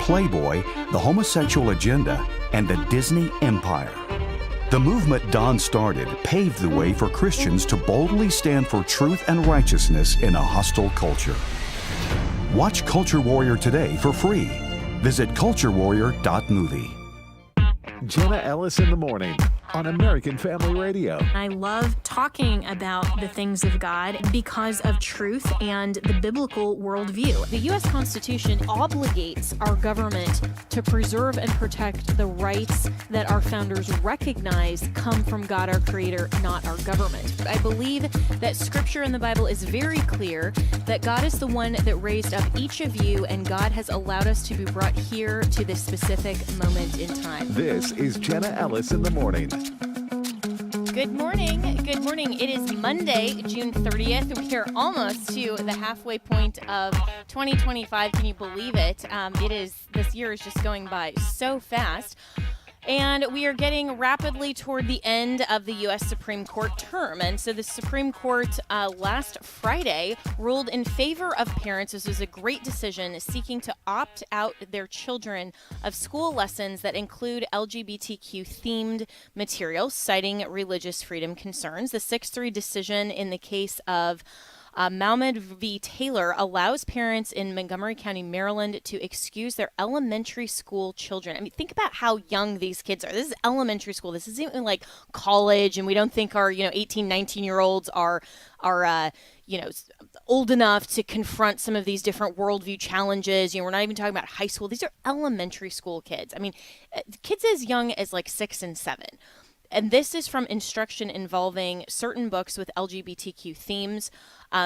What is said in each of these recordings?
Playboy, the homosexual agenda, and the Disney empire. The movement Don started paved the way for Christians to boldly stand for truth and righteousness in a hostile culture. Watch Culture Warrior today for free. Visit culturewarrior.movie. Jenna Ellis in the morning on American Family Radio. I love talking about the things of God because of truth and the biblical worldview. The U.S. Constitution obligates our government to preserve and protect the rights that our founders recognize come from God, our Creator, not our government. I believe that Scripture in the Bible is very clear that God is the one that raised up each of you, and God has allowed us to be brought here to this specific moment in time. This is Jenna Ellis in the morning. Good morning. Good morning. It is Monday, June 30th. We are almost to the halfway point of 2025. Can you believe it? This year is just going by so fast. And we are getting rapidly toward the end of the U.S. Supreme Court term. And so the Supreme Court last Friday ruled in favor of parents. This was a great decision, seeking to opt out their children of school lessons that include LGBTQ-themed material, citing religious freedom concerns. The 6-3 decision in the case of Mahmoud v. Taylor allows parents in Montgomery County, Maryland, to excuse their elementary school children. I mean, think about how young these kids are. This is elementary school. This isn't even like college, and we don't think our 18, 19-year-olds are old enough to confront some of these different worldview challenges. We're not even talking about high school. These are elementary school kids. I mean, kids as young as like 6 and 7. And this is from instruction involving certain books with LGBTQ themes.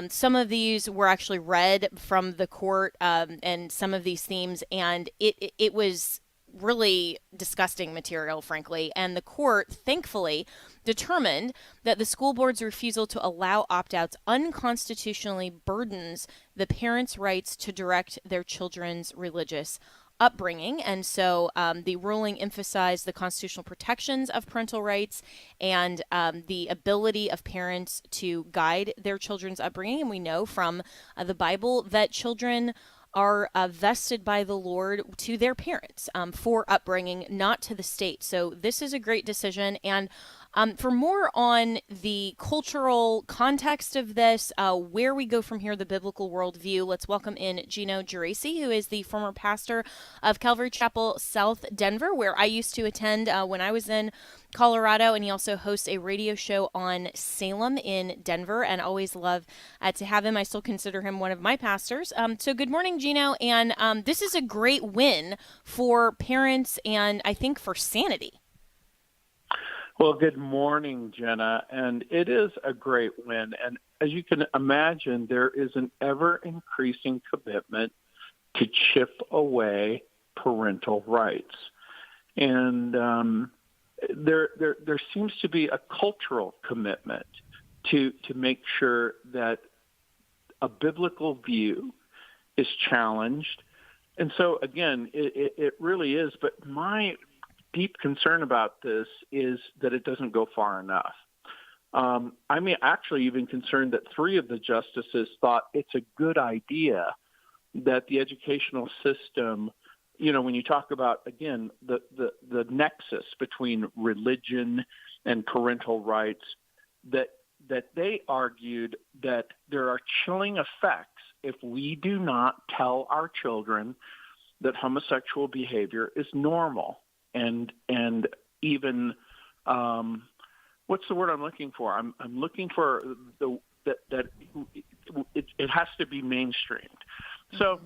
Some of these were actually read from the court, and some of these themes, and it was really disgusting material, frankly. And the court, thankfully, determined that the school board's refusal to allow opt-outs unconstitutionally burdens the parents' rights to direct their children's religious upbringing. And so the ruling emphasized the constitutional protections of parental rights and the ability of parents to guide their children's upbringing. And we know from the Bible that children are vested by the Lord to their parents for upbringing, not to the state. So this is a great decision. And for more on the cultural context of this, where we go from here, the biblical worldview, let's welcome in Gino Geraci, who is the former pastor of Calvary Chapel, South Denver, where I used to attend when I was in Colorado, and he also hosts a radio show on Salem in Denver, and always love to have him. I still consider him one of my pastors. So good morning, Gino, and this is a great win for parents and I think for sanity. Well, good morning, Jenna, and it is a great win. And as you can imagine, there is an ever-increasing commitment to chip away parental rights. And there seems to be a cultural commitment to make sure that a biblical view is challenged. And so, again, it really is. But my deep concern about this is that it doesn't go far enough. Actually even concerned that 3 of the justices thought it's a good idea that the educational system, when you talk about, again, the nexus between religion and parental rights, that they argued that there are chilling effects if we do not tell our children that homosexual behavior is normal. And even what's the word I'm looking for? I'm looking for that it has to be mainstreamed. So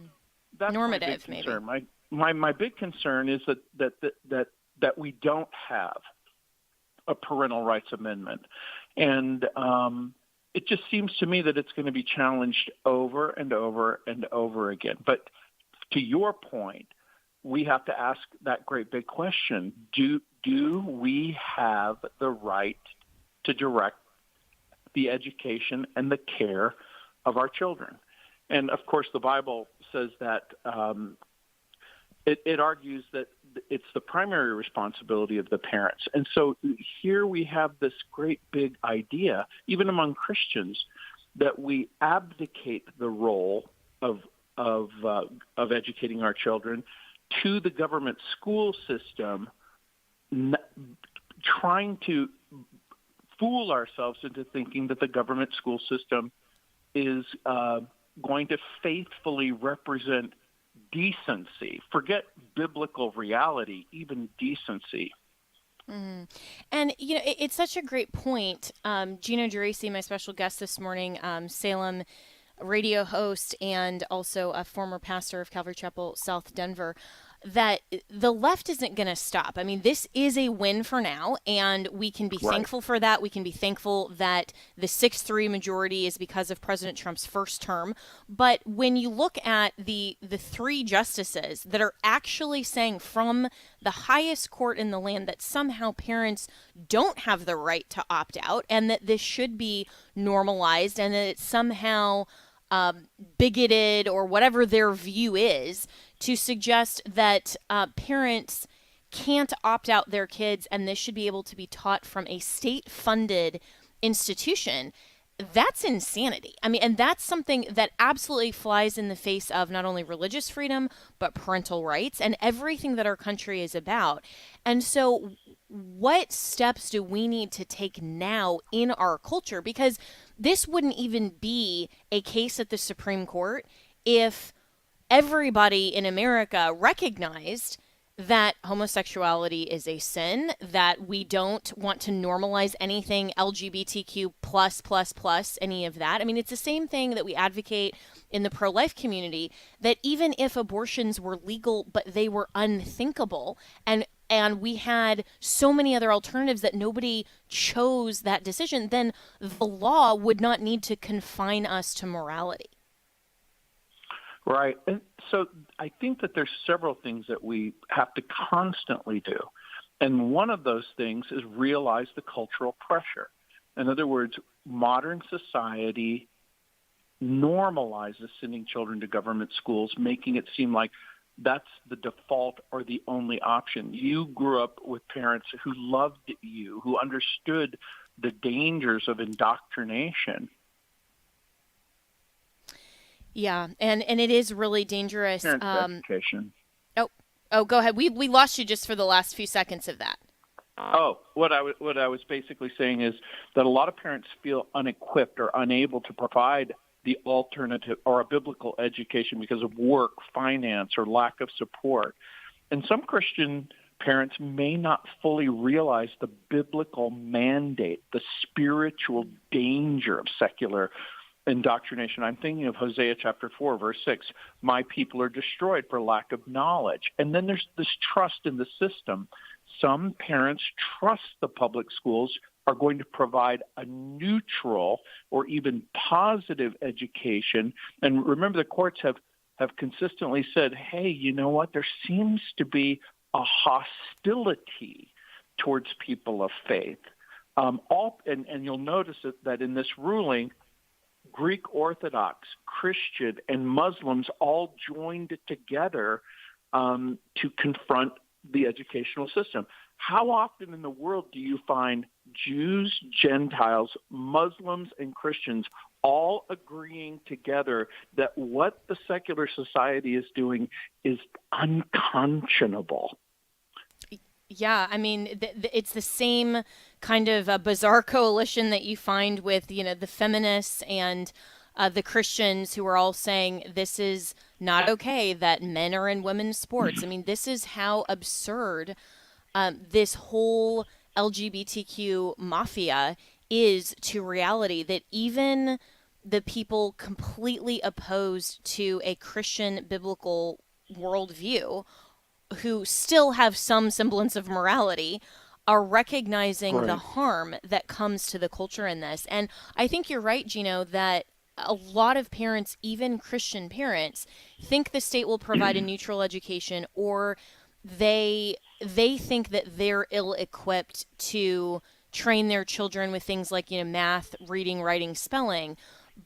that's normative, my big concern. Maybe. My big concern is that we don't have a parental rights amendment, and it just seems to me that it's going to be challenged over and over and over again. But to your point, we have to ask that great big question. Do we have the right to direct the education and the care of our children? And, of course, the Bible says that it argues that it's the primary responsibility of the parents. And so here we have this great big idea, even among Christians, that we abdicate the role of educating our children to the government school system, trying to fool ourselves into thinking that the government school system is going to faithfully represent decency. Forget biblical reality, even decency. Mm. And, it's such a great point. Gino Geraci, my special guest this morning, Salem radio host and also a former pastor of Calvary Chapel, South Denver, that the left isn't going to stop. I mean, this is a win for now, and we can be thankful for that. We can be thankful that the 6-3 majority is because of President Trump's first term. But when you look at the three justices that are actually saying from the highest court in the land that somehow parents don't have the right to opt out and that this should be normalized and that it's somehow bigoted or whatever their view is, to suggest that parents can't opt out their kids and this should be able to be taught from a state-funded institution, that's insanity. I mean, and that's something that absolutely flies in the face of not only religious freedom, but parental rights and everything that our country is about. And so what steps do we need to take now in our culture? Because this wouldn't even be a case at the Supreme Court if everybody in America recognized that homosexuality is a sin, that we don't want to normalize anything LGBTQ plus, any of that. I mean, it's the same thing that we advocate in the pro-life community, that even if abortions were legal, but they were unthinkable, and we had so many other alternatives that nobody chose that decision, then the law would not need to confine us to morality. Right. And so I think that there's several things that we have to constantly do. And one of those things is realize the cultural pressure. In other words, modern society normalizes sending children to government schools, making it seem like that's the default or the only option. You grew up with parents who loved you, who understood the dangers of indoctrination. Yeah, and it is really dangerous. Education. Oh, go ahead. We lost you just for the last few seconds of that. What I was basically saying is that a lot of parents feel unequipped or unable to provide the alternative or a biblical education because of work, finance, or lack of support. And some Christian parents may not fully realize the biblical mandate, the spiritual danger of secular indoctrination. I'm thinking of Hosea chapter 4, verse 6. My people are destroyed for lack of knowledge. And then there's this trust in the system. Some parents trust the public schools are going to provide a neutral or even positive education. And remember, the courts have consistently said, hey, you know what? There seems to be a hostility towards people of faith. And you'll notice that in this ruling, Greek Orthodox, Christian, and Muslims all joined together to confront the educational system. How often in the world do you find Jews, Gentiles, Muslims, and Christians all agreeing together that what the secular society is doing is unconscionable? Yeah, I mean, it's the same kind of bizarre coalition that you find with, the feminists and the Christians who are all saying this is not okay that men are in women's sports. I mean, this is how absurd this whole LGBTQ mafia is to reality, that even the people completely opposed to a Christian biblical worldview who still have some semblance of morality are recognizing the harm that comes to the culture in this. And I think you're right, Gino, that a lot of parents, even Christian parents, think the state will provide a neutral education, or they think that they're ill-equipped to train their children with things like, math, reading, writing, spelling.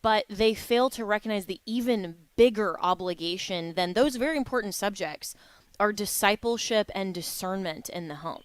But they fail to recognize the even bigger obligation than those very important subjects are discipleship and discernment in the home.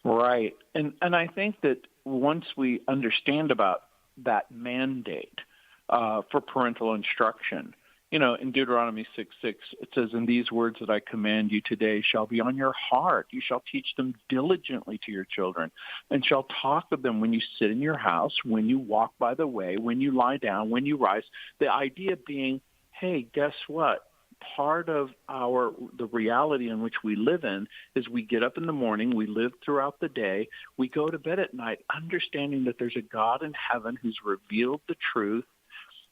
Right. And I think that once we understand about that mandate for parental instruction, In Deuteronomy 6:6, it says, "And these words that I command you today shall be on your heart. You shall teach them diligently to your children, and shall talk of them when you sit in your house, when you walk by the way, when you lie down, when you rise." The idea being, hey, guess what? Part of the reality in which we live in is we get up in the morning, we live throughout the day, we go to bed at night, understanding that there's a God in heaven who's revealed the truth.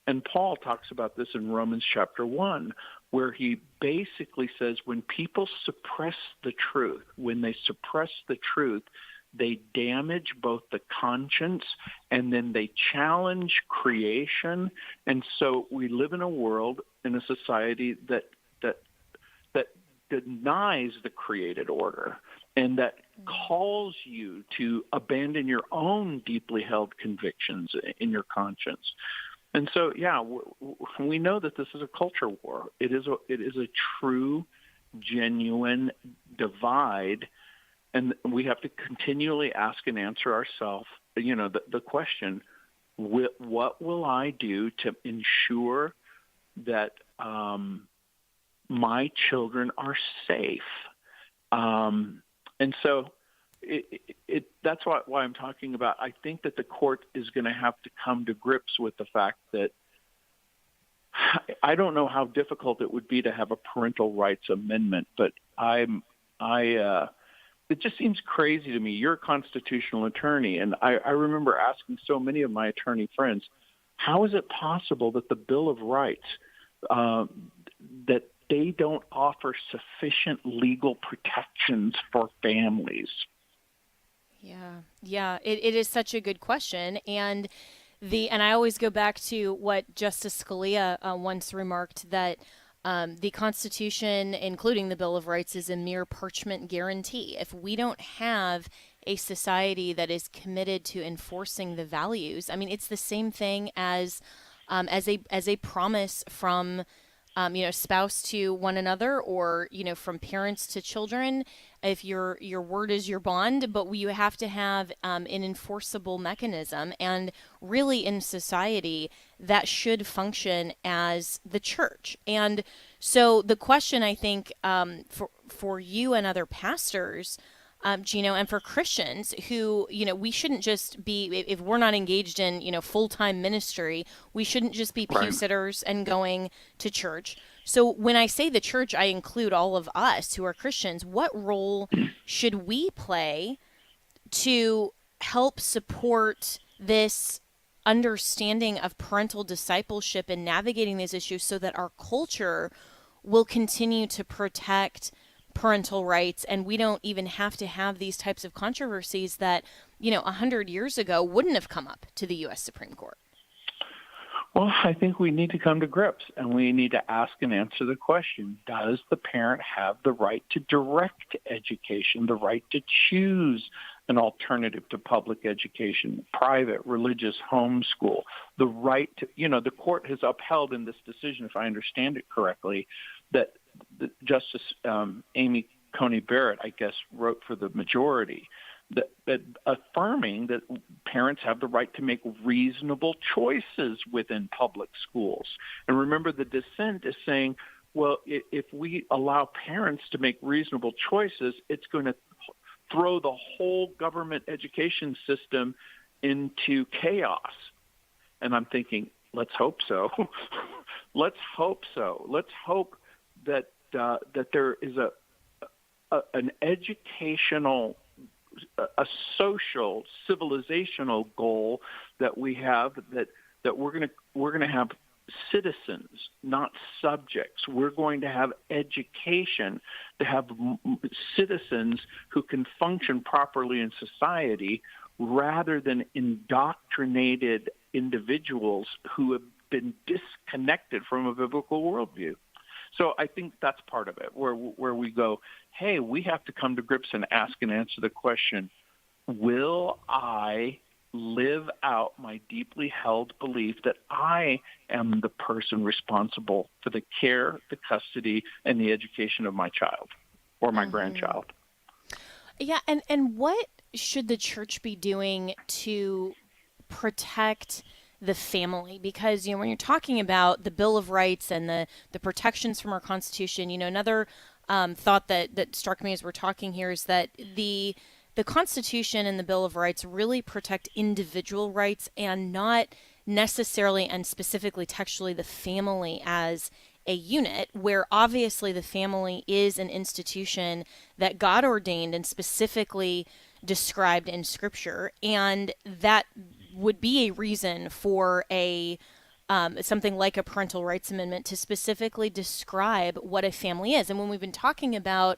And Paul talks about this in Romans chapter 1, where he basically says when people suppress the truth, they damage both the conscience and then they challenge creation. And so we live in a world, in a society that denies the created order and that calls you to abandon your own deeply held convictions in your conscience. And so, we know that this is a culture war. It is a true, genuine divide, and we have to continually ask and answer ourselves, the question: what will I do to ensure that my children are safe? And so, that's why I'm talking about. I think that the court is going to have to come to grips with the fact that I don't know how difficult it would be to have a parental rights amendment, but it just seems crazy to me. You're a constitutional attorney, and I remember asking so many of my attorney friends, how is it possible that the Bill of Rights, that they don't offer sufficient legal protections for families? Yeah, it is such a good question. And I always go back to what Justice Scalia once remarked, that the Constitution, including the Bill of Rights, is a mere parchment guarantee. If we don't have a society that is committed to enforcing the values, I mean, it's the same thing as a promise from spouse to one another, or from parents to children. If your word is your bond, but you have to have an enforceable mechanism. And really, in society, that should function as the church. And so the question, I think, for you and other pastors, Gino, and for Christians who, we shouldn't just be, if we're not engaged in, full-time ministry, we shouldn't just be pew sitters and going to church. So when I say the church, I include all of us who are Christians. What role should we play to help support this understanding of parental discipleship and navigating these issues so that our culture will continue to protect parental rights, and we don't even have to have these types of controversies that, 100 years ago wouldn't have come up to the U.S. Supreme Court? Well, I think we need to come to grips, and we need to ask and answer the question: does the parent have the right to direct education, the right to choose an alternative to public education, private, religious, homeschool, the right to, the court has upheld in this decision, if I understand it correctly, that Justice Amy Coney Barrett, I guess, wrote for the majority, that affirming that parents have the right to make reasonable choices within public schools. And remember, the dissent is saying, well, if we allow parents to make reasonable choices, it's going to throw the whole government education system into chaos. And I'm thinking, let's hope so. Let's hope so. Let's hope that there is an educational, a social, civilizational goal that we have, that we're going to have citizens, not subjects. We're going to have education, to have citizens who can function properly in society, rather than indoctrinated individuals who have been disconnected from a biblical worldview. So I think that's part of it, where we go, hey, we have to come to grips and ask and answer the question, will I live out my deeply held belief that I am the person responsible for the care, the custody, and the education of my child or my grandchild? Yeah, and what should the church be doing to protect the family, because when you're talking about the Bill of Rights and the protections from our Constitution, another thought that struck me as we're talking here is that the Constitution and the Bill of Rights really protect individual rights and not necessarily and specifically textually the family as a unit, where obviously the family is an institution that God ordained and specifically described in Scripture, and that would be a reason for a something like a parental rights amendment to specifically describe what a family is. And when we've been talking about,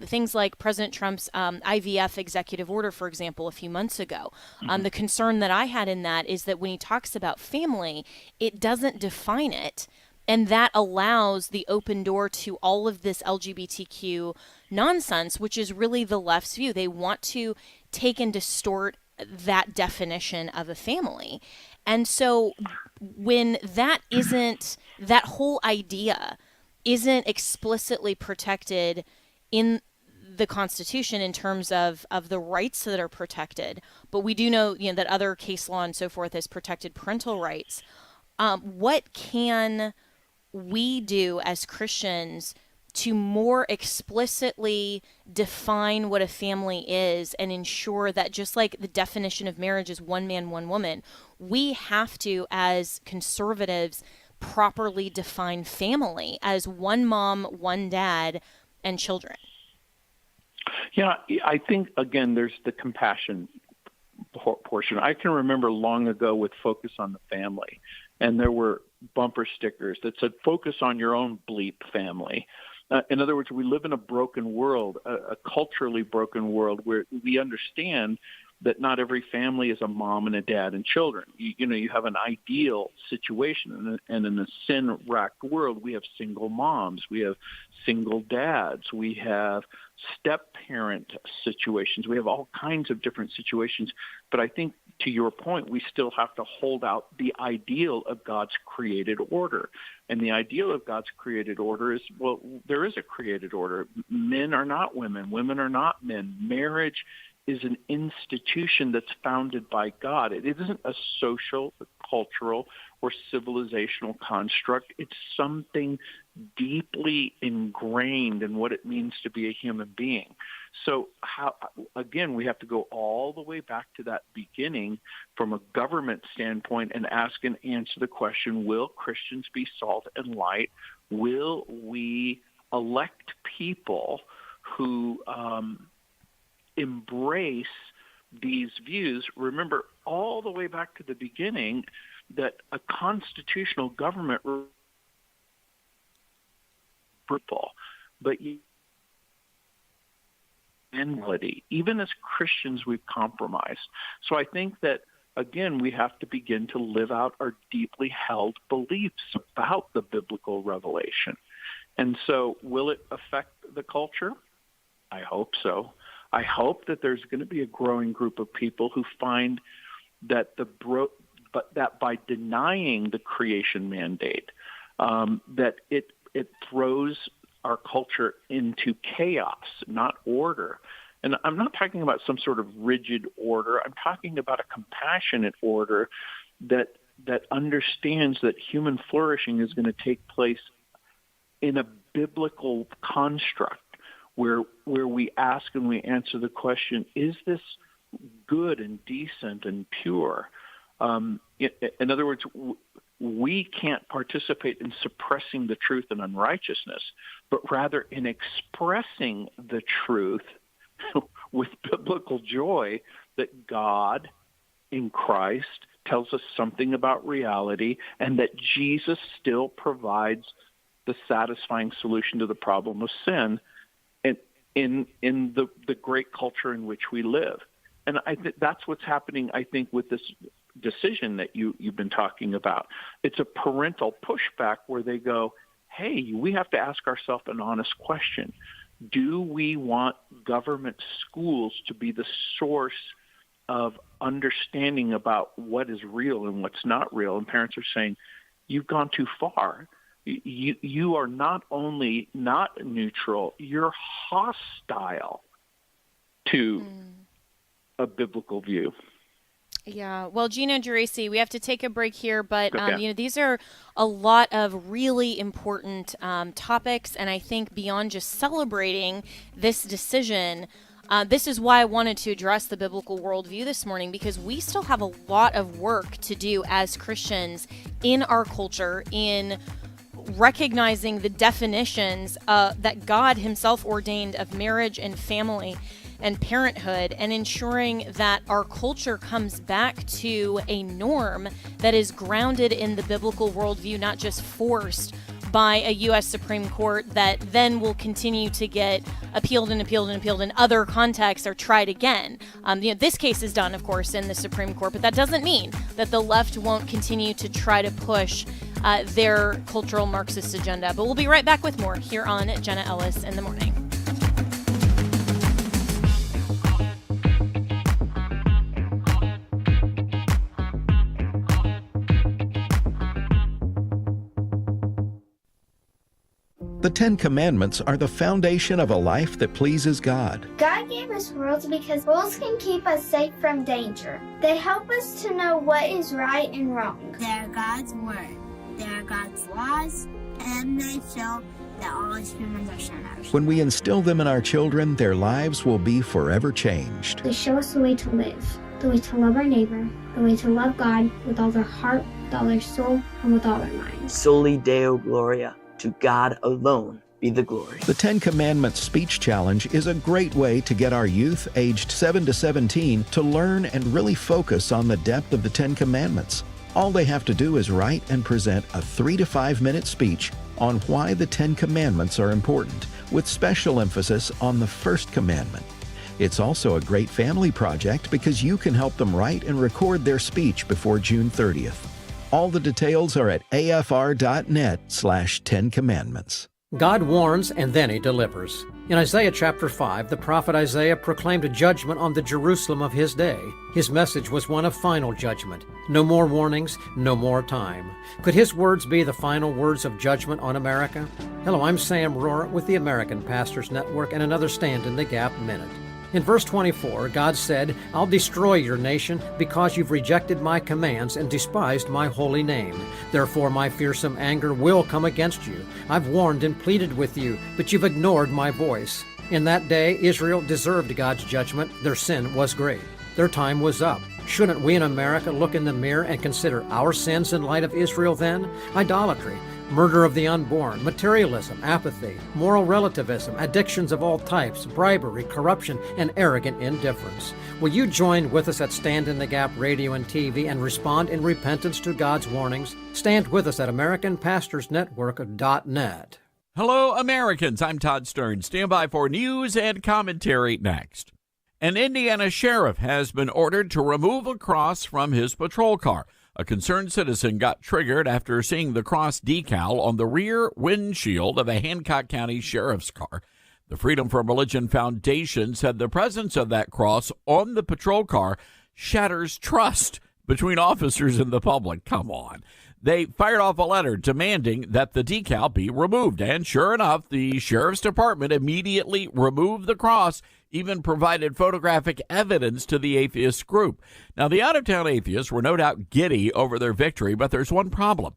things like President Trump's IVF executive order, for example, a few months ago, the concern that I had in that is that when he talks about family, it doesn't define it. And that allows the open door to all of this LGBTQ nonsense, which is really the left's view. They want to take and distort that definition of a family. And so when that whole idea isn't explicitly protected in the Constitution in terms of the rights that are protected, but we do know, that other case law and so forth has protected parental rights, what can we do as Christians to more explicitly define what a family is and ensure that, just like the definition of marriage is one man, one woman, we have to, as conservatives, properly define family as one mom, one dad, and children? Yeah, I think, again, there's the compassion portion. I can remember long ago with Focus on the Family, and there were bumper stickers that said, focus on your own bleep family. In other words, we live in a broken world, a culturally broken world, where we understand that not every family is a mom and a dad and children. You have an ideal situation, and in a sin-racked world, we have single moms, we have single dads, we have step-parent situations, we have all kinds of different situations. But I think, to your point, we still have to hold out the ideal of God's created order. And the ideal of God's created order is, well, there is a created order. Men are not women. Women are not men. Marriage is an institution that's founded by God. It isn't a social, cultural, or civilizational construct. It's something deeply ingrained in what it means to be a human being. So, again, we have to go all the way back to that beginning from a government standpoint and ask and answer the question, will Christians be salt and light? Will we elect people who embrace these views? Remember, all the way back to the beginning, that a constitutional government but even as Christians, we've compromised. So I think that, again, we have to begin to live out our deeply held beliefs about the biblical revelation. And so will it affect the culture? I hope so. I hope that there's going to be a growing group of people who find that that by denying the creation mandate, that it throws our culture into chaos, not order. And I'm not talking about some sort of rigid order. I'm talking about a compassionate order that understands that human flourishing is going to take place in a biblical construct where we ask and we answer the question, is this good and decent and pure? In other words, we can't participate in suppressing the truth and unrighteousness, but rather in expressing the truth with biblical joy that God in Christ tells us something about reality, and that Jesus still provides the satisfying solution to the problem of sin in the great culture in which we live. And I think that's what's happening, I think, with this decision that you've been talking about. It's a parental pushback where they go, hey, we have to ask ourselves an honest question. Do we want government schools to be the source of understanding about what is real and what's not real? And parents are saying, you've gone too far. You are not only not neutral, you're hostile to a biblical view. Yeah, well, Gina Geraci, we have to take a break here, but Okay. these are a lot of really important topics, and I think beyond just celebrating this decision, this is why I wanted to address the biblical worldview this morning, because we still have a lot of work to do as Christians in our culture in recognizing the definitions that God Himself ordained of marriage and family and parenthood, and ensuring that our culture comes back to a norm that is grounded in the biblical worldview, not just forced by a U.S. Supreme Court that then will continue to get appealed and appealed and appealed in other contexts or tried again. This case is done, of course, in the Supreme Court, but that doesn't mean that the left won't continue to try to push their cultural Marxist agenda. But we'll be right back with more here on Jenna Ellis in the Morning. The Ten Commandments are the foundation of a life that pleases God. God gave us rules because rules can keep us safe from danger. They help us to know what is right and wrong. They are God's word. They are God's laws, and they show that all humans are sinners. When we instill them in our children, their lives will be forever changed. They show us the way to live, the way to love our neighbor, the way to love God with all their heart, with all their soul, and with all their mind. Soli Deo Gloria. To God alone be the glory. The Ten Commandments Speech Challenge is a great way to get our youth aged 7 to 17 to learn and really focus on the depth of the Ten Commandments. All they have to do is write and present a 3 to 5 minute speech on why the Ten Commandments are important, with special emphasis on the first commandment. It's also a great family project because you can help them write and record their speech before June 30th. All the details are at afr.net/10 Commandments. God warns and then He delivers. In Isaiah chapter 5, the prophet Isaiah proclaimed a judgment on the Jerusalem of his day. His message was one of final judgment. No more warnings, no more time. Could his words be the final words of judgment on America? Hello, I'm Sam Rohrer with the American Pastors Network and another Stand in the Gap Minute. In verse 24, God said, "I'll destroy your nation because you've rejected my commands and despised my holy name. Therefore my fearsome anger will come against you. I've warned and pleaded with you, but you've ignored my voice." In that day, Israel deserved God's judgment. Their sin was great. Their time was up. Shouldn't we in America look in the mirror and consider our sins in light of Israel then? Idolatry, murder of the unborn, materialism, apathy, moral relativism, addictions of all types, bribery, corruption, and arrogant indifference. Will you join with us at Stand in the Gap Radio and TV and respond in repentance to God's warnings? Stand with us at AmericanPastorsNetwork.net. Hello, Americans. I'm Todd Stern. Stand by for news and commentary next. An Indiana sheriff has been ordered to remove a cross from his patrol car. A concerned citizen got triggered after seeing the cross decal on the rear windshield of a Hancock County sheriff's car. The Freedom from Religion Foundation said the presence of that cross on the patrol car shatters trust between officers and the public. Come on. They fired off a letter demanding that the decal be removed, and sure enough, the sheriff's department immediately removed the cross, even provided photographic evidence to the atheist group. Now, the out-of-town atheists were no doubt giddy over their victory, but there's one problem.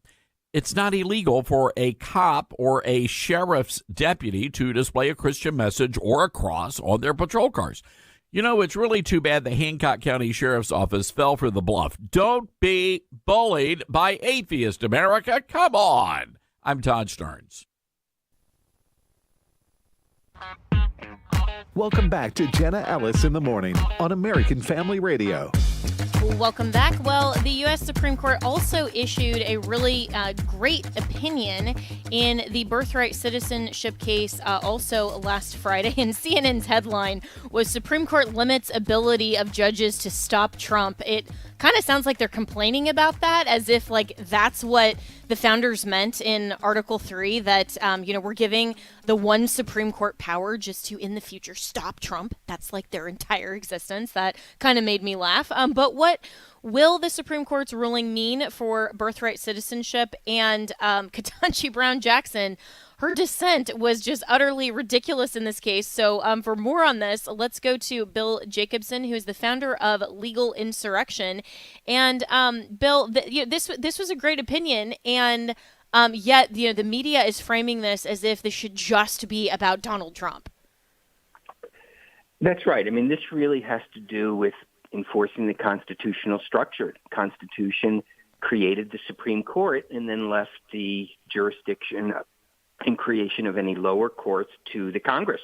It's not illegal for a cop or a sheriff's deputy to display a Christian message or a cross on their patrol cars. You know, it's really too bad the Hancock County Sheriff's Office fell for the bluff. Don't be bullied by atheist America. Come on. I'm Todd Stearns. Welcome back to Jenna Ellis in the Morning on American Family Radio. Welcome back. Well, the U.S. Supreme Court also issued a really great opinion in the birthright citizenship case also last Friday. And CNN's headline was Supreme Court limits ability of judges to stop Trump. It kind of sounds like they're complaining about that, as if like that's what the founders meant in Article 3, that, we're giving the one Supreme Court power just to, in the future, stop Trump. That's like their entire existence. That kind of made me laugh. But will the Supreme Court's ruling mean for birthright citizenship? And Ketanji Brown Jackson, her dissent was just utterly ridiculous in this case. So for more on this, let's go to Bill Jacobson, who is the founder of Legal Insurrection. And Bill, this was a great opinion, and yet the media is framing this as if this should just be about Donald Trump. That's right. I mean, this really has to do with enforcing the constitutional structure. The Constitution created the Supreme Court and then left the jurisdiction and creation of any lower courts to the Congress.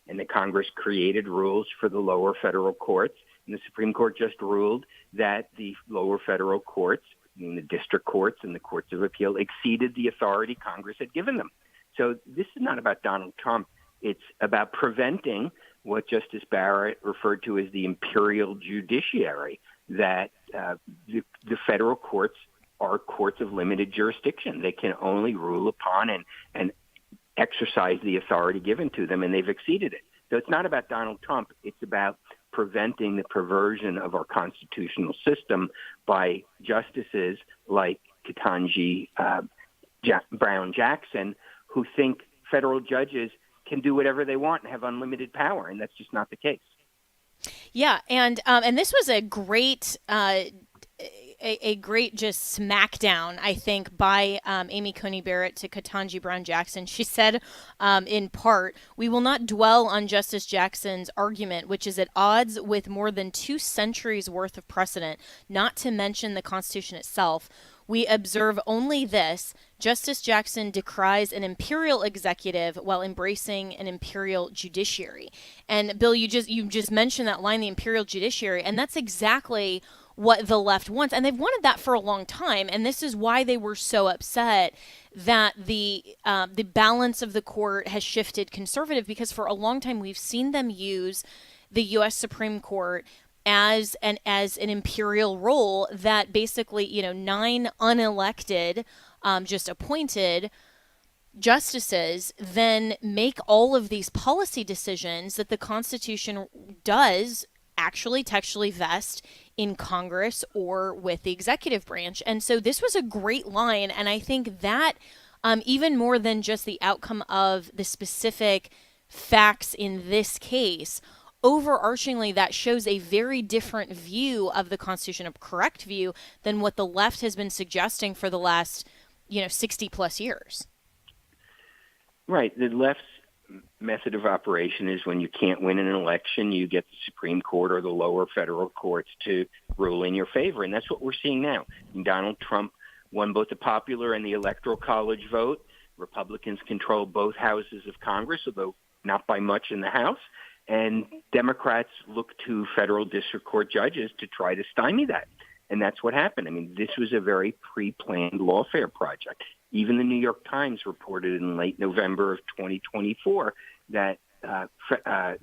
And the Congress created rules for the lower federal courts. And the Supreme Court just ruled that the lower federal courts, I mean the district courts and the courts of appeal, exceeded the authority Congress had given them. So this is not about Donald Trump. It's about preventing what Justice Barrett referred to as the imperial judiciary, that the federal courts are courts of limited jurisdiction. They can only rule upon and exercise the authority given to them, and they've exceeded it. So it's not about Donald Trump. It's about preventing the perversion of our constitutional system by justices like Ketanji Brown Jackson, who think federal judges can do whatever they want and have unlimited power, and that's just not the case. Yeah, and this was a great great just smackdown, I think, by Amy Coney Barrett to Ketanji Brown Jackson. She said, in part, "We will not dwell on Justice Jackson's argument, which is at odds with more than 2 centuries worth of precedent, not to mention the Constitution itself. We observe only this: Justice Jackson decries an imperial executive while embracing an imperial judiciary." And Bill, you just mentioned that line, the imperial judiciary, and that's exactly what the left wants, and they've wanted that for a long time. And this is why they were so upset that the balance of the court has shifted conservative, because for a long time we've seen them use the U.S. Supreme Court as an imperial role that basically, 9 unelected, just appointed justices then make all of these policy decisions that the Constitution does actually textually vest in Congress or with the executive branch. And so this was a great line, and I think that even more than just the outcome of the specific facts in this case, overarchingly, that shows a very different view of the Constitution, a correct view, than what the left has been suggesting for the last, 60 plus years. Right. The left's method of operation is when you can't win an election, you get the Supreme Court or the lower federal courts to rule in your favor. And that's what we're seeing now. Donald Trump won both the popular and the electoral college vote. Republicans control both houses of Congress, although not by much in the House. And Democrats look to federal district court judges to try to stymie that. And that's what happened. I mean, this was a very pre-planned lawfare project. Even the New York Times reported in late November of 2024 that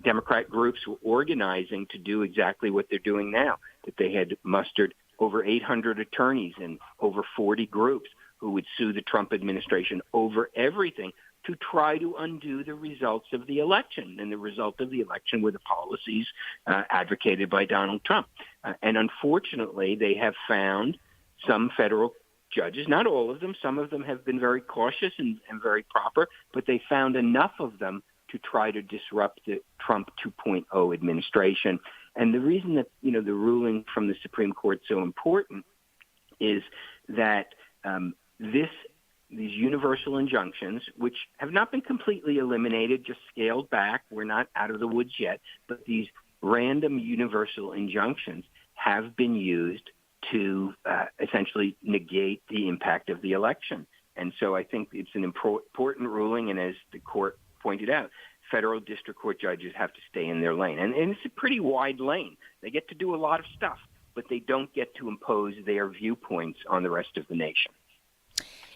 Democrat groups were organizing to do exactly what they're doing now, that they had mustered over 800 attorneys and over 40 groups who would sue the Trump administration over everything to try to undo the results of the election. And the result of the election were the policies advocated by Donald Trump. And unfortunately, they have found some federal judges, not all of them, some of them have been very cautious and very proper, but they found enough of them to try to disrupt the Trump 2.0 administration. And the reason that, the ruling from the Supreme Court is so important is that these universal injunctions, which have not been completely eliminated, just scaled back, we're not out of the woods yet, but these random universal injunctions have been used to essentially negate the impact of the election. And so I think it's an important ruling, and as the court pointed out, federal district court judges have to stay in their lane. And it's a pretty wide lane. They get to do a lot of stuff, but they don't get to impose their viewpoints on the rest of the nation.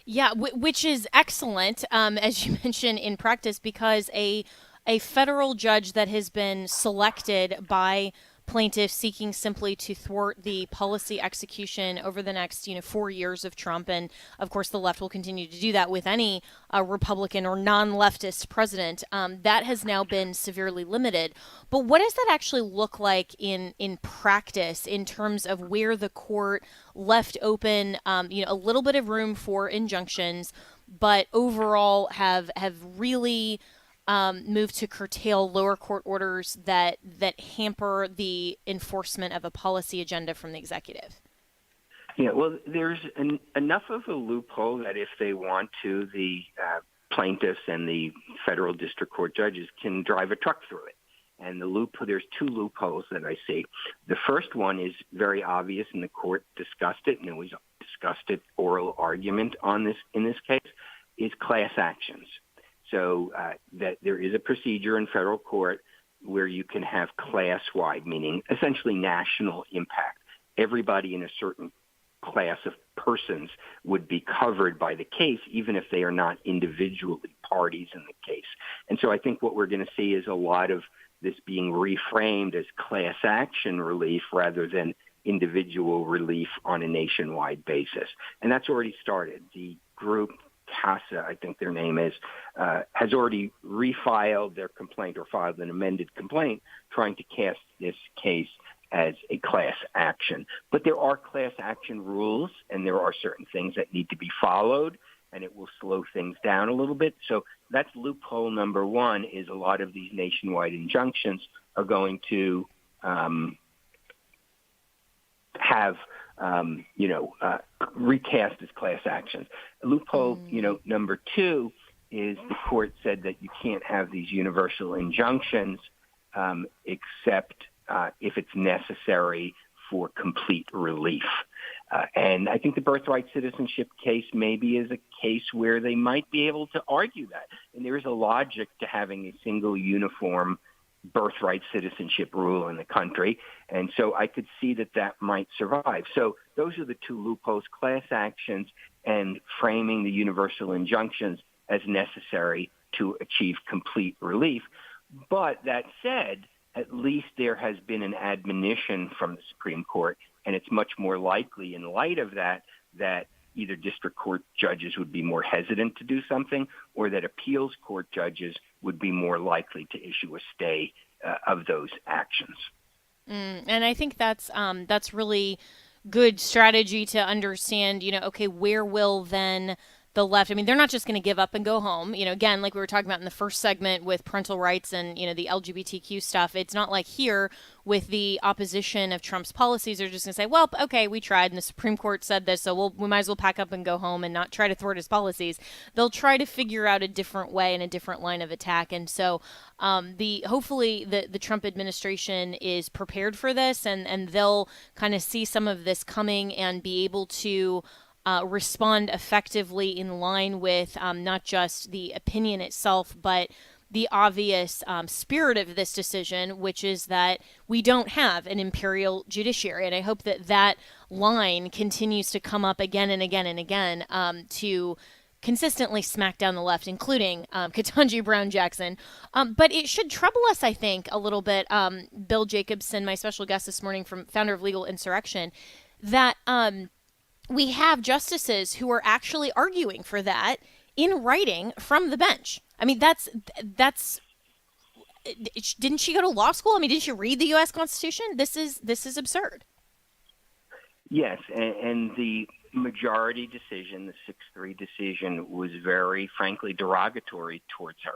Yeah, which is excellent, as you mentioned, in practice, because a federal judge that has been selected by plaintiffs seeking simply to thwart the policy execution over the next 4 years of Trump. And of course, the left will continue to do that with any Republican or non-leftist president. That has now been severely limited. But what does that actually look like in practice in terms of where the court left open, a little bit of room for injunctions, but overall have really moved to curtail lower court orders that hamper the enforcement of a policy agenda from the executive? Yeah, well, there's enough of a loophole that if they want to, the plaintiffs and the federal district court judges can drive a truck through it. And there's two loopholes that I see. The first one is very obvious, and the court discussed it, and it was discussed at oral argument on this in this case, is class actions. So that there is a procedure in federal court where you can have class-wide, meaning essentially national impact. Everybody in a certain class of persons would be covered by the case, even if they are not individually parties in the case. And so I think what we're going to see is a lot of this being reframed as class action relief rather than individual relief on a nationwide basis. And that's already started. The group CASA, I think their name is, has already refiled their complaint or filed an amended complaint trying to cast this case as a class action. But there are class action rules, and there are certain things that need to be followed, and it will slow things down a little bit. So that's loophole number one, is a lot of these nationwide injunctions are going to have recast as class actions. Loophole, number two is the court said that you can't have these universal injunctions except if it's necessary for complete relief. And I think the birthright citizenship case maybe is a case where they might be able to argue that. And there is a logic to having a single uniform birthright citizenship rule in the country. And so I could see that might survive. So those are the two loopholes, class actions and framing the universal injunctions as necessary to achieve complete relief. But that said, at least there has been an admonition from the Supreme Court, and it's much more likely in light of that either district court judges would be more hesitant to do something, or that appeals court judges would be more likely to issue a stay of those actions. And I think that's really good strategy to understand, okay, where will then the left, they're not just going to give up and go home. Again, like we were talking about in the first segment with parental rights and, the LGBTQ stuff, it's not like here with the opposition of Trump's policies, they're just going to say, well, okay, we tried and the Supreme Court said this, so we might as well pack up and go home and not try to thwart his policies. They'll try to figure out a different way and a different line of attack. And so hopefully the Trump administration is prepared for this and they'll kind of see some of this coming and be able to respond effectively in line with not just the opinion itself, but the obvious spirit of this decision, which is that we don't have an imperial judiciary. And I hope that line continues to come up again and again and again to consistently smack down the left, including Ketanji Brown Jackson. But it should trouble us, I think, a little bit, Bill Jacobson, my special guest this morning, founder of Legal Insurrection, that we have justices who are actually arguing for that in writing from the bench. That's didn't she go to law school? Did she read the U.S. Constitution? This is absurd. Yes, and the majority decision, the 6-3 decision, was very, frankly, derogatory towards her,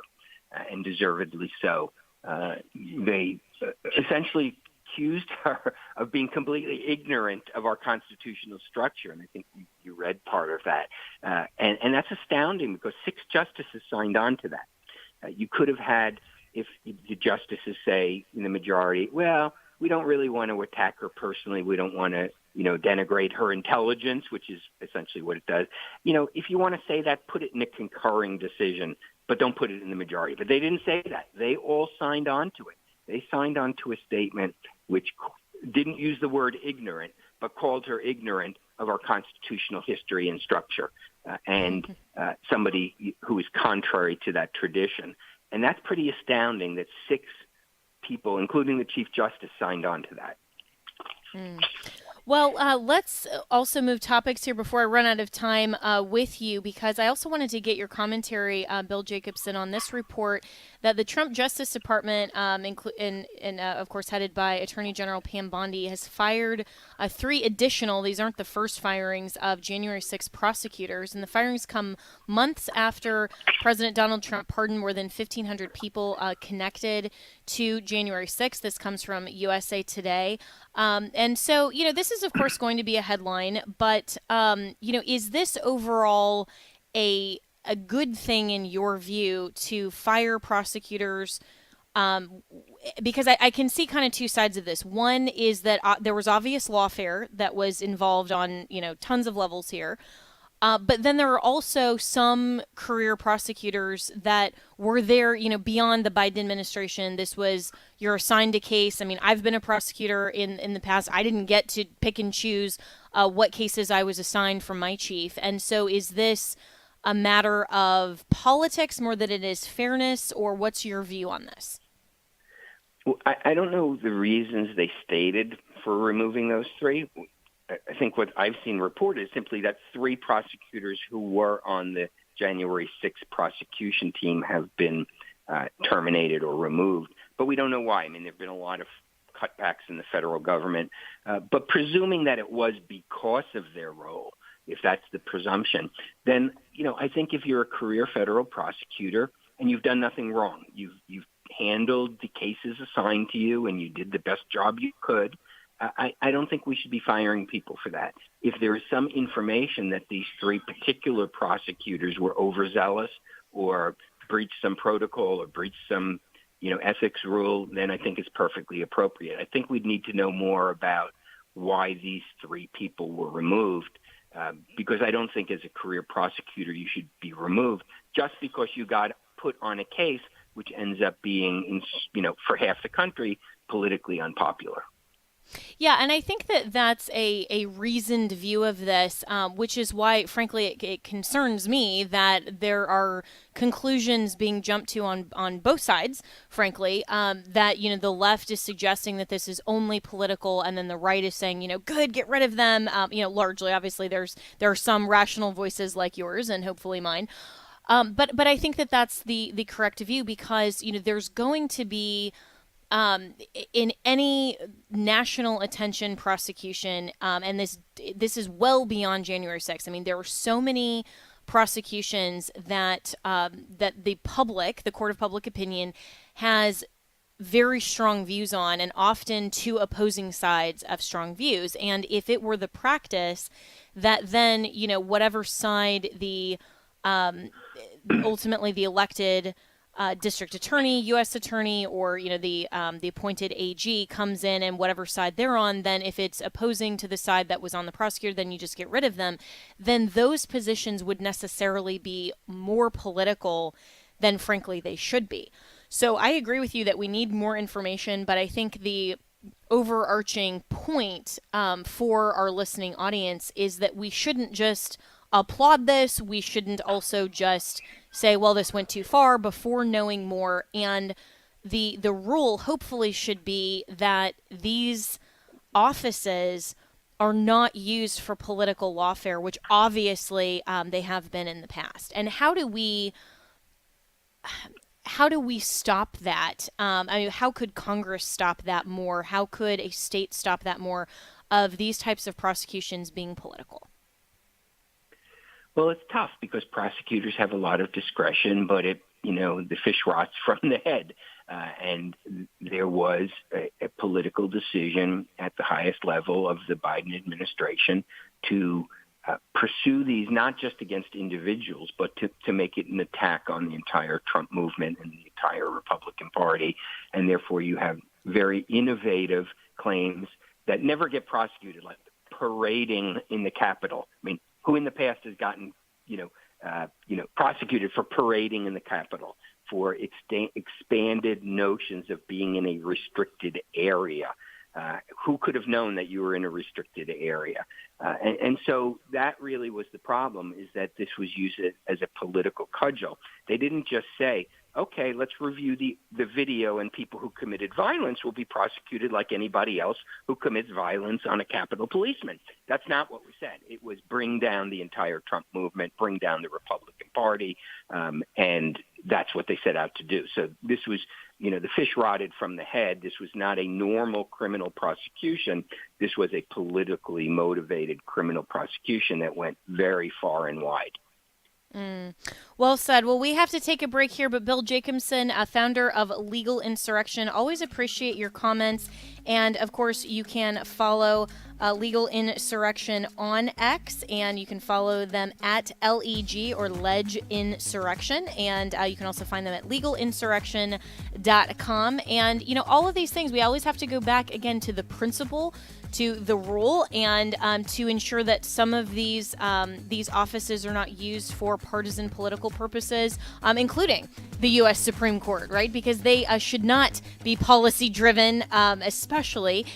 and deservedly so. They essentially accused her of being completely ignorant of our constitutional structure, and I think you read part of that. And that's astounding because 6 justices signed on to that. You could have had, if the justices say in the majority, well, we don't really want to attack her personally. We don't want to, denigrate her intelligence, which is essentially what it does. If you want to say that, put it in a concurring decision, but don't put it in the majority. But they didn't say that. They all signed on to it. They signed on to a statement which didn't use the word ignorant, but called her ignorant of our constitutional history and structure, and somebody who is contrary to that tradition. And that's pretty astounding that 6 people, including the Chief Justice, signed on to that. Well, let's also move topics here before I run out of time with you, because I also wanted to get your commentary, Bill Jacobson, on this report that the Trump Justice Department, of course headed by Attorney General Pam Bondi, has fired 3 additional, these aren't the first firings, of January 6 prosecutors. And the firings come months after President Donald Trump pardoned more than 1,500 people connected to January 6th. This comes from USA Today. And so, this is, of course, going to be a headline, but, is this overall a good thing in your view to fire prosecutors? Because I can see kind of 2 sides of this. One is that there was obvious lawfare that was involved on, tons of levels here. But then there are also some career prosecutors that were there, beyond the Biden administration. This was, you're assigned a case. I mean, I've been a prosecutor in the past. I didn't get to pick and choose what cases I was assigned from my chief. And so is this a matter of politics more than it is fairness, or what's your view on this? Well, I don't know the reasons they stated for removing those 3. I think what I've seen reported is simply that 3 prosecutors who were on the January 6th prosecution team have been terminated or removed, but we don't know why. I mean, there have been a lot of cutbacks in the federal government, but presuming that it was because of their role, if that's the presumption, then, I think if you're a career federal prosecutor and you've done nothing wrong, you've handled the cases assigned to you and you did the best job you could, I don't think we should be firing people for that. If there is some information that these 3 particular prosecutors were overzealous or breached some protocol or breached some, ethics rule, then I think it's perfectly appropriate. I think we'd need to know more about why these 3 people were removed, because I don't think as a career prosecutor you should be removed just because you got put on a case which ends up being, for half the country, politically unpopular. Yeah, and I think that that's a reasoned view of this, which is why, frankly, it concerns me that there are conclusions being jumped to on both sides, frankly, that, the left is suggesting that this is only political, and then the right is saying, good, get rid of them. Largely, obviously, there are some rational voices like yours and hopefully mine. But I think that that's the correct view, because, there's going to be in any national attention prosecution, and this is well beyond January 6th. I mean, there were so many prosecutions that the public, the court of public opinion, has very strong views on, and often 2 opposing sides of strong views. And if it were the practice that then, whatever side the ultimately the elected district attorney, U.S. attorney, or the appointed AG comes in, and whatever side they're on, then if it's opposing to the side that was on the prosecutor, then you just get rid of them. Then those positions would necessarily be more political than, frankly, they should be. So I agree with you that we need more information, but I think the overarching point for our listening audience is that we shouldn't just applaud this. We shouldn't also just say, well, this went too far, before knowing more. And the rule hopefully should be that these offices are not used for political lawfare, which obviously they have been in the past. And how do we stop that? How could Congress stop that more? How could a state stop that more, of these types of prosecutions being political? Well, it's tough because prosecutors have a lot of discretion, but the fish rots from the head. And there was a political decision at the highest level of the Biden administration to pursue these not just against individuals, but to make it an attack on the entire Trump movement and the entire Republican Party. And therefore you have very innovative claims that never get prosecuted, like parading in the Capitol. I mean, who in the past has gotten, prosecuted for parading in the Capitol, for expanded notions of being in a restricted area? Who could have known that you were in a restricted area? And so that really was the problem, is that this was used as a political cudgel. They didn't just say, okay, let's review the video, and people who committed violence will be prosecuted like anybody else who commits violence on a Capitol policeman. That's not what we said. It was bring down the entire Trump movement, bring down the Republican Party, and that's what they set out to do. So this was, the fish rotted from the head. This was not a normal criminal prosecution. This was a politically motivated criminal prosecution that went very far and wide. Well said. Well, we have to take a break here, but Bill Jacobson, founder of Legal Insurrection, always appreciate your comments. And, of course, you can follow Legal Insurrection on X, and you can follow them at LEG or Ledge Insurrection. And you can also find them at legalinsurrection.com. And, all of these things, we always have to go back again to the principle, to the rule, and to ensure that some of these offices are not used for partisan political purposes, including the U.S. Supreme Court, right? Because they should not be policy-driven, especially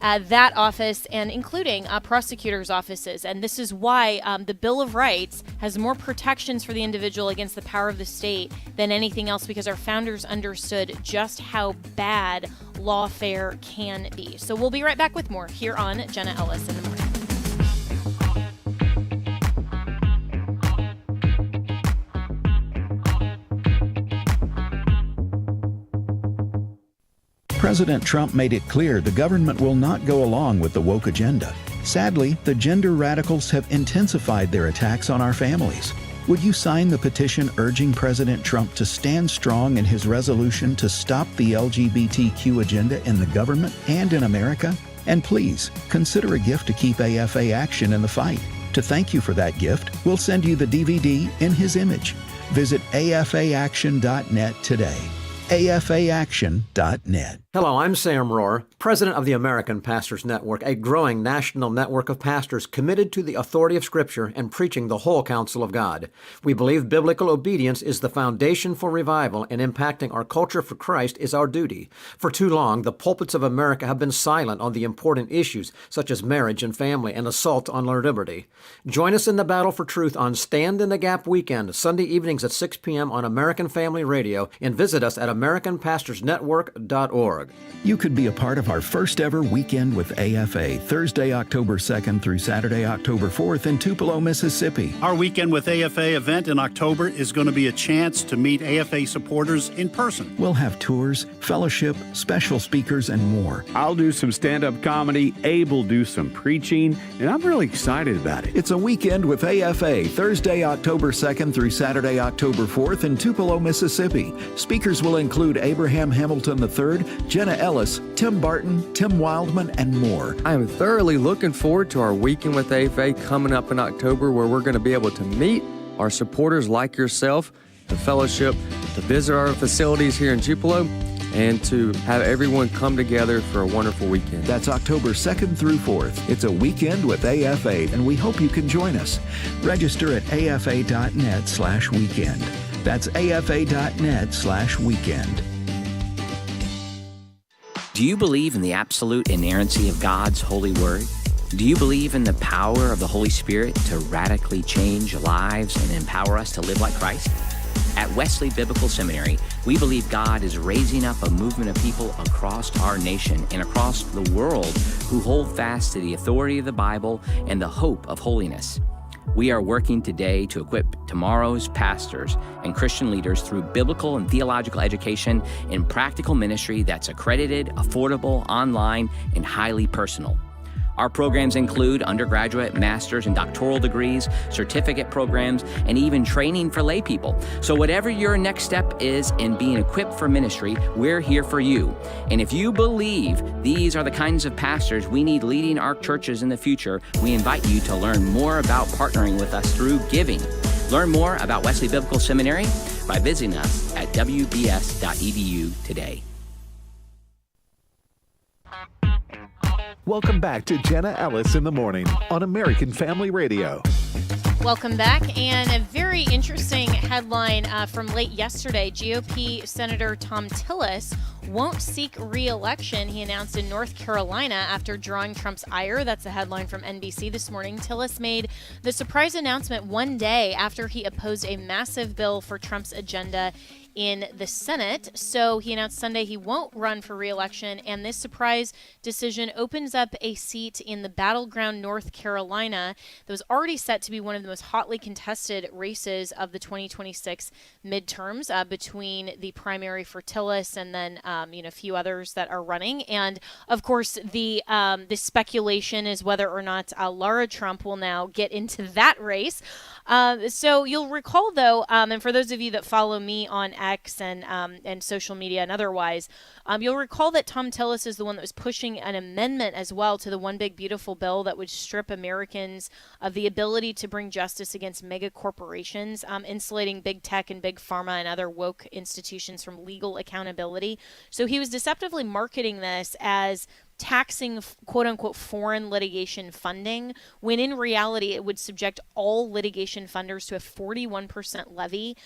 that office and including prosecutors' offices. And this is why the Bill of Rights has more protections for the individual against the power of the state than anything else, because our founders understood just how bad lawfare can be. So we'll be right back with more here on Jenna Ellis in the Morning. President Trump made it clear the government will not go along with the woke agenda. Sadly, the gender radicals have intensified their attacks on our families. Would you sign the petition urging President Trump to stand strong in his resolution to stop the LGBTQ agenda in the government and in America? And please, consider a gift to keep AFA Action in the fight. To thank you for that gift, we'll send you the DVD in his image. Visit afaaction.net today. afaaction.net. Hello, I'm Sam Rohr, president of the American Pastors Network, a growing national network of pastors committed to the authority of Scripture and preaching the whole counsel of God. We believe biblical obedience is the foundation for revival, and impacting our culture for Christ is our duty. For too long, the pulpits of America have been silent on the important issues such as marriage and family and assault on our liberty. Join us in the battle for truth on Stand in the Gap weekend, Sunday evenings at 6 p.m. on American Family Radio, and visit us at AmericanPastorsNetwork.org. You could be a part of our first ever Weekend with AFA, Thursday, October 2nd through Saturday, October 4th in Tupelo, Mississippi. Our Weekend with AFA event in October is going to be a chance to meet AFA supporters in person. We'll have tours, fellowship, special speakers, and more. I'll do some stand-up comedy, Abe will do some preaching, and I'm really excited about it. It's a Weekend with AFA, Thursday, October 2nd through Saturday, October 4th in Tupelo, Mississippi. Speakers will include Abraham Hamilton III, Jenna Ellis, Tim Barton, Tim Wildman, and more. I am thoroughly looking forward to our Weekend with AFA coming up in October, where we're going to be able to meet our supporters like yourself, to fellowship, to visit our facilities here in Tupelo, and to have everyone come together for a wonderful weekend. That's October 2nd through 4th. It's a Weekend with AFA, and we hope you can join us. Register at afa.net/weekend. That's afa.net/weekend. Do you believe in the absolute inerrancy of God's holy word? Do you believe in the power of the Holy Spirit to radically change lives and empower us to live like Christ? At Wesley Biblical Seminary, we believe God is raising up a movement of people across our nation and across the world who hold fast to the authority of the Bible and the hope of holiness. We are working today to equip tomorrow's pastors and Christian leaders through biblical and theological education and practical ministry that's accredited, affordable, online, and highly personal. Our programs include undergraduate, master's, and doctoral degrees, certificate programs, and even training for lay people. So whatever your next step is in being equipped for ministry, we're here for you. And if you believe these are the kinds of pastors we need leading our churches in the future, we invite you to learn more about partnering with us through giving. Learn more about Wesley Biblical Seminary by visiting us at wbs.edu today. Welcome back to Jenna Ellis in the Morning on American Family Radio. Welcome back. And a very interesting headline from late yesterday. GOP Senator Tom Tillis won't seek re-election, he announced in North Carolina after drawing Trump's ire. That's a headline from NBC this morning. Tillis made the surprise announcement one day after he opposed a massive bill for Trump's agenda in the Senate. So he announced Sunday he won't run for re-election, and this surprise decision opens up a seat in the battleground North Carolina that was already set to be one of the most hotly contested races of the 2026 midterms, between the primary for Tillis and then a few others that are running. And of course, the speculation is whether or not Laura Trump will now get into that race. So you'll recall, though, and for those of you that follow me on X and social media and otherwise, you'll recall that Thom Tillis is the one that was pushing an amendment as well to the One Big Beautiful Bill that would strip Americans of the ability to bring justice against mega corporations, insulating big tech and big pharma and other woke institutions from legal accountability. So he was deceptively marketing this as taxing quote-unquote foreign litigation funding, when in reality it would subject all litigation funders to a 41% levy.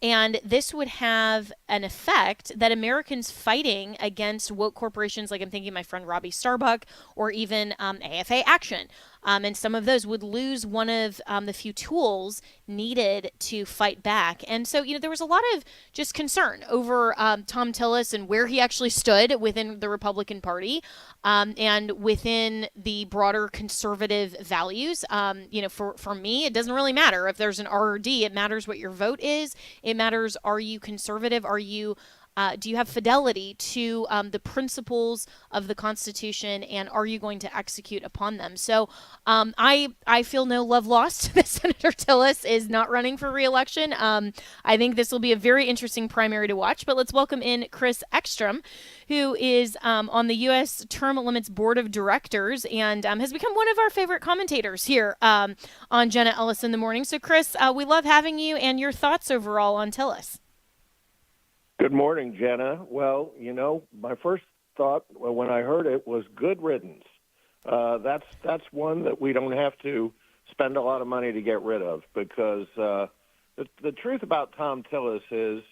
And this would have an effect that Americans fighting against woke corporations, like I'm thinking my friend Robbie Starbuck, or even AFA Action, and some of those would lose one of the few tools needed to fight back. And so, there was a lot of just concern over Thom Tillis and where he actually stood within the Republican Party, and within the broader conservative values. For me, it doesn't really matter if there's an R or D. It matters what your vote is. It matters, are you conservative? Are you do you have fidelity to the principles of the Constitution, and are you going to execute upon them? So I feel no love lost that Senator Tillis is not running for re-election. I think this will be a very interesting primary to watch. But let's welcome in Chris Ekstrom, who is on the U.S. Term Limits Board of Directors and has become one of our favorite commentators here on Jenna Ellis in the Morning. So, Chris, we love having you, and your thoughts overall on Tillis. Good morning, Jenna. Well, my first thought when I heard it was good riddance. That's one that we don't have to spend a lot of money to get rid of, because the truth about Thom Tillis is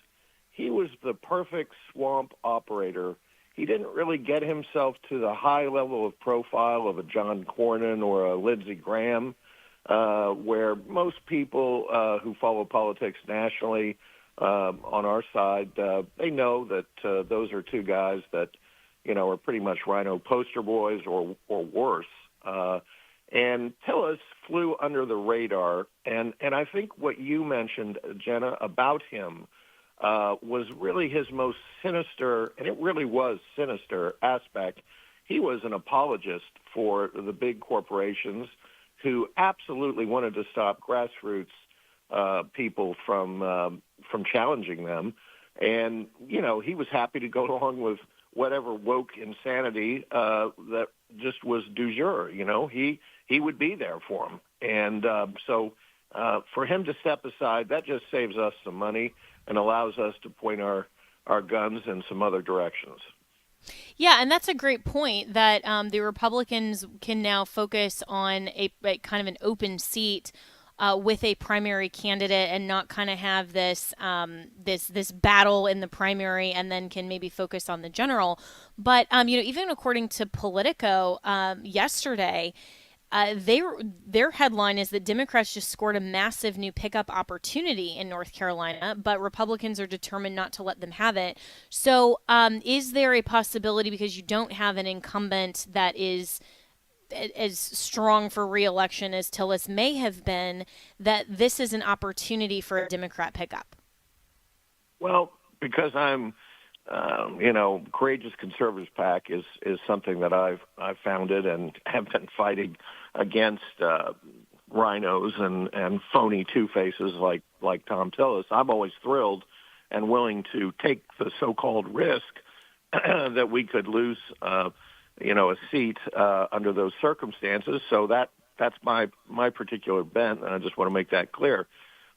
he was the perfect swamp operator. He didn't really get himself to the high level of profile of a John Cornyn or a Lindsey Graham, where most people who follow politics nationally on our side, they know that those are two guys that, are pretty much rhino poster boys or worse. And Tillis flew under the radar. And I think what you mentioned, Jenna, about him was really his most sinister, and it really was sinister aspect. He was an apologist for the big corporations who absolutely wanted to stop grassroots people from challenging them. And, he was happy to go along with whatever woke insanity that just was du jour. He would be there for him. And so for him to step aside, that just saves us some money and allows us to point our guns in some other directions. Yeah, and that's a great point, that the Republicans can now focus on a kind of an open seat with a primary candidate, and not kind of have this this battle in the primary, and then can maybe focus on the general. But even according to Politico yesterday, their headline is that Democrats just scored a massive new pickup opportunity in North Carolina, but Republicans are determined not to let them have it. So is there a possibility, because you don't have an incumbent that is as strong for re-election as Tillis may have been, that this is an opportunity for a Democrat pickup? Well, because I'm, Courageous Conservatives PAC is something that I've founded and have been fighting against rhinos and phony two-faces like Thom Tillis. I'm always thrilled and willing to take the so-called risk that we could lose a seat under those circumstances. So that's my particular bent, and I just want to make that clear.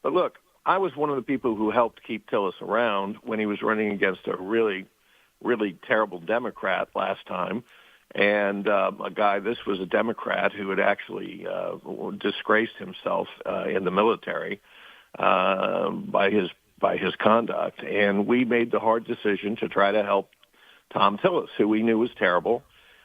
But look, I was one of the people who helped keep Tillis around when he was running against a really, really terrible Democrat last time. And this was a Democrat who had actually disgraced himself in the military by his conduct. And we made the hard decision to try to help Tom Tillis, who we knew was terrible,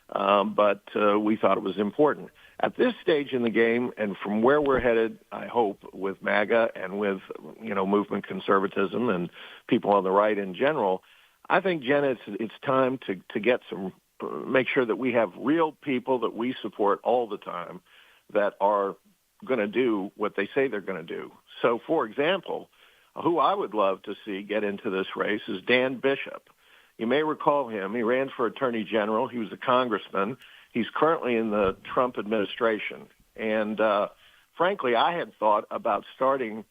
but we thought it was important. At this stage in the game, and from where we're headed, I hope, with MAGA and with, movement conservatism and people on the right in general, I think, Jenna, it's time to get make sure that we have real people that we support all the time that are going to do what they say they're going to do. So, for example, who I would love to see get into this race is Dan Bishop. You may recall him. He ran for Attorney General. He was a congressman. He's currently in the Trump administration. And frankly, I had thought about starting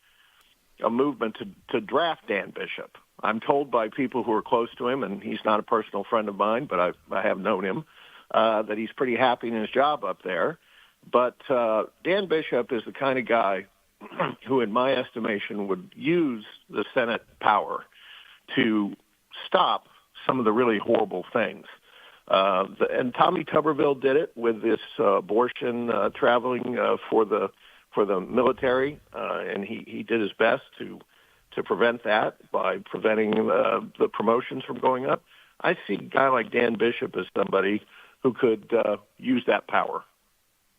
a movement to draft Dan Bishop. I'm told by people who are close to him, and he's not a personal friend of mine, but I have known him, that he's pretty happy in his job up there. But Dan Bishop is the kind of guy who, in my estimation, would use the Senate power to stop some of the really horrible things. And Tommy Tuberville did it with this abortion traveling for the military, and he did his best to prevent that by preventing the promotions from going up. I see a guy like Dan Bishop as somebody who could use that power.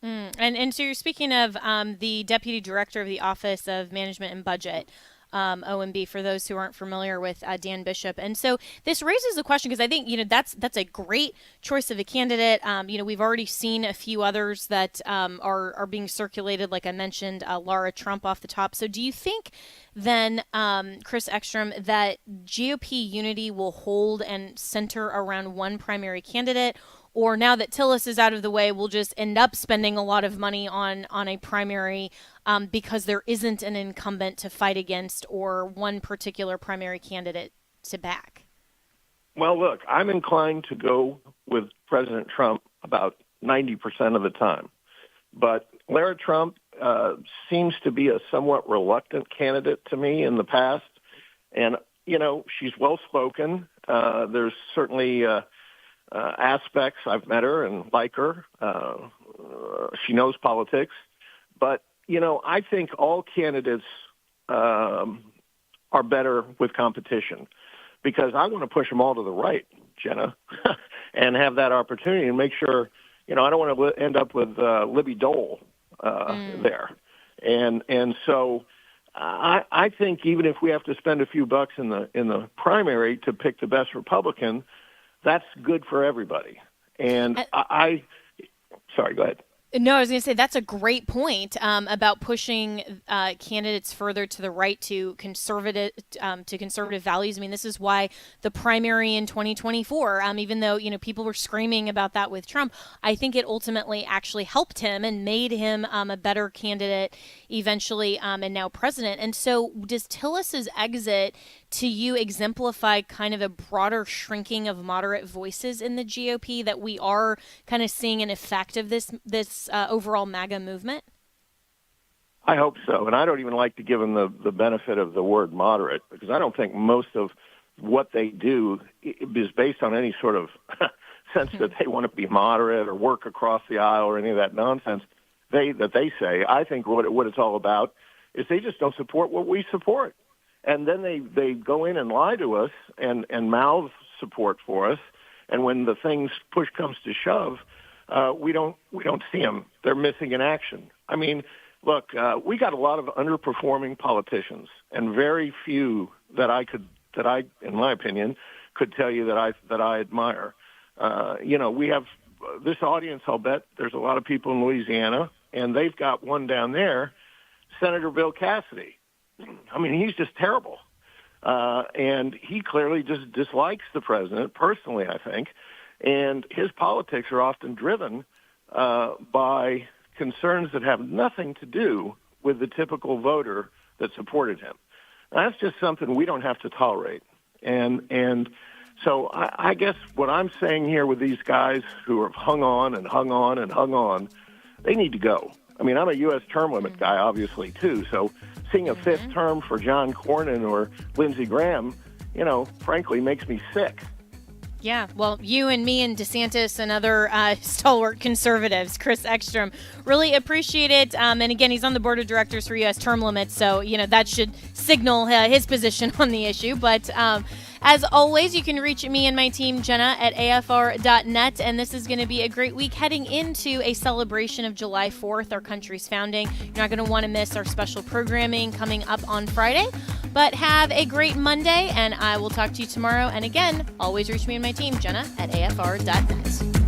And so you're speaking of the Deputy Director of the Office of Management and Budget, OMB, for those who aren't familiar with Dan Bishop. And so this raises a question, because I think, that's a great choice of a candidate. We've already seen a few others that are being circulated, like I mentioned, Laura Trump off the top. So do you think then, Chris Ekstrom, that GOP unity will hold and center around one primary candidate? Or now that Tillis is out of the way, we'll just end up spending a lot of money on a primary because there isn't an incumbent to fight against or one particular primary candidate to back? Well, look, I'm inclined to go with President Trump about 90% of the time. But Lara Trump seems to be a somewhat reluctant candidate to me in the past. And, she's well-spoken. There's certainly aspects. I've met her and like her. She knows politics. But, I think all candidates are better with competition, because I want to push them all to the right, Jenna, and have that opportunity and make sure, I don't want to end up with Libby Dole there. And so I think even if we have to spend a few bucks in the primary to pick the best Republican, that's good for everybody. And sorry, go ahead. No, I was going to say that's a great point about pushing candidates further to the right to conservative values. I mean, this is why the primary in 2024, even though people were screaming about that with Trump, I think it ultimately actually helped him and made him a better candidate eventually, and now president. And so, does Tillis's exit to you exemplify kind of a broader shrinking of moderate voices in the GOP, that we are kind of seeing an effect of this overall MAGA movement? I hope so. And I don't even like to give them the benefit of the word moderate, because I don't think most of what they do is based on any sort of sense that they want to be moderate or work across the aisle or any of that nonsense that they say. I think what it's all about is they just don't support what we support. And then they go in and lie to us and mouth support for us. And when the push comes to shove, we don't see them. They're missing in action. I mean, look, we got a lot of underperforming politicians, and very few that I, in my opinion, could tell you that I admire. We have this audience. I'll bet there's a lot of people in Louisiana, and they've got one down there, Senator Bill Cassidy. I mean, he's just terrible. And he clearly just dislikes the president, personally, I think. And his politics are often driven by concerns that have nothing to do with the typical voter that supported him. That's just something we don't have to tolerate. And so I guess what I'm saying here with these guys who have hung on and hung on and hung on, they need to go. I mean, I'm a U.S. term limit guy, obviously, too. So seeing a fifth term for John Cornyn or Lindsey Graham, frankly, makes me sick. Yeah, well, you and me and DeSantis and other stalwart conservatives, Chris Ekstrom, really appreciate it. And again, he's on the board of directors for U.S. term limits, so that should signal his position on the issue. But As always, you can reach me and my team, Jenna, at afr.net, and this is going to be a great week heading into a celebration of July 4th, our country's founding. You're not going to want to miss our special programming coming up on Friday, but have a great Monday, and I will talk to you tomorrow. And again, always reach me and my team, Jenna, at afr.net.